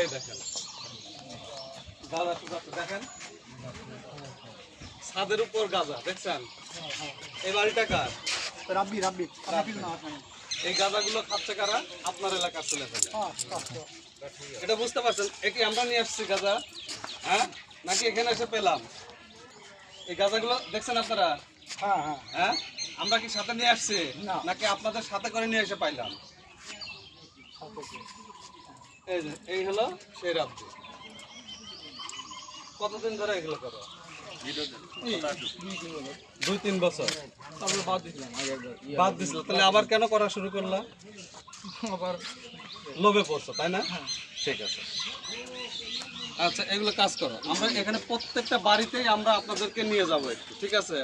এই দেখেন গাঁজা টুকাচ্ছে দেখেন, ছাদের উপর গাঁজা দেখছেন। এই বাড়িটা কার? রাব্বি এই গাঁজাগুলো খাচ্ছে কারা? আপনার এলাকার ছেলে ফেলে। এটা বুঝতে পারছেন? একে আমরা নিয়ে আসছি গাঁজা, হ্যাঁ নাকি এখানে এসে পেলাম? এই গাঁজাগুলো দেখছেন আপনারা? হ্যাঁ, আমরা কি সাথে নিয়ে আসছি নাকি আপনাদের সাথে করে নিয়ে এসে পাইলাম? এই যে এই হলো সেই রাব্বি। কতদিন ধরে এগুলো করো? 2-3 বছর বাদ দিছিল। তাহলে আবার কেন করা শুরু করলা? আবার লোভে পড়ছো তাই না? ঠিক আছে, আচ্ছা এগুলো কাজ করো। আমরা এখানে প্রত্যেকটা বাড়িতেই আমরা আপনাদেরকে নিয়ে যাবো একটু, ঠিক আছে?